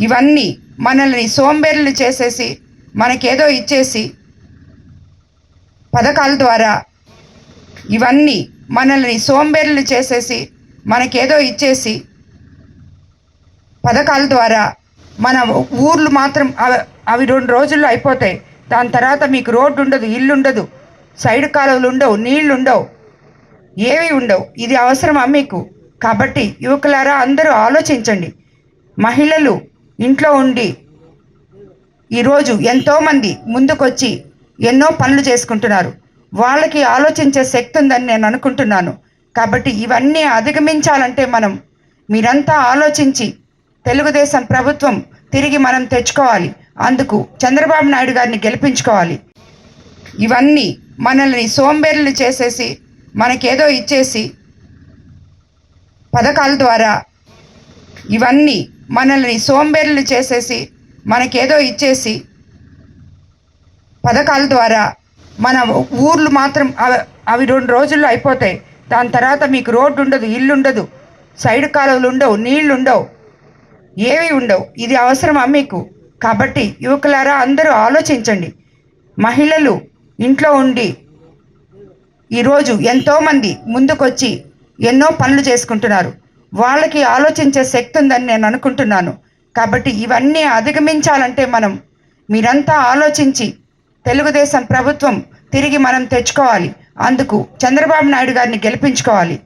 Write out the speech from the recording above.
ఇవన్నీ మనల్ని సోంబేరులు చేసేసి మనకేదో ఇచ్చేసి పథకాల ద్వారా ఇవన్నీ మనల్ని సోంబేరులు చేసేసి మనకేదో ఇచ్చేసి పథకాల ద్వారా మన ఊర్లు మాత్రం అవి 2 రోజుల్లో అయిపోతాయి. దాని తర్వాత మీకు రోడ్డు ఉండదు, ఇల్లు ఉండదు, సైడ్ కాలువలు ఉండవు, నీళ్లు ఉండవు, ఏవి ఉండవు. ఇది అవసరమా మీకు? కాబట్టి యువకులారా అందరూ ఆలోచించండి. మహిళలు ఇంట్లో ఉండి ఈరోజు ఎంతోమంది ముందుకొచ్చి ఎన్నో పనులు చేసుకుంటున్నారు. వాళ్ళకి ఆలోచించే శక్తి ఉందని నేను అనుకుంటున్నాను. కాబట్టి ఇవన్నీ అధిగమించాలంటే మీరంతా ఆలోచించి తెలుగుదేశం ప్రభుత్వం తిరిగి మనం తెచ్చుకోవాలి. అందుకు చంద్రబాబు నాయుడు గారిని గెలిపించుకోవాలి. ఇవన్నీ మనల్ని సోంబేరులు చేసేసి మనకేదో ఇచ్చేసి పథకాల ద్వారా ఇవన్నీ మనల్ని సోంబేరులు చేసేసి మనకేదో ఇచ్చేసి పథకాల ద్వారా మన ఊర్లు మాత్రం అవి 2 రోజుల్లో అయిపోతాయి. దాని తర్వాత మీకు రోడ్డు ఉండదు, ఇల్లు ఉండదు, సైడ్ కాలువలు ఉండవు, నీళ్లు ఉండవు, ఏవి ఉండవు. ఇది అవసరమా మీకు? కాబట్టి యువకులారా అందరూ ఆలోచించండి. మహిళలు ఇంట్లో ఉండి ఈరోజు ఎంతోమంది ముందుకొచ్చి ఎన్నో పనులు చేసుకుంటున్నారు. వాళ్ళకి ఆలోచించే శక్తి ఉందని నేను అనుకుంటున్నాను. కాబట్టి ఇవన్నీ అధిగమించాలంటే మీరంతా ఆలోచించి తెలుగుదేశం ప్రభుత్వం తిరిగి మనం తెచ్చుకోవాలి. అందుకు చంద్రబాబు నాయుడు గారిని గెలిపించుకోవాలి.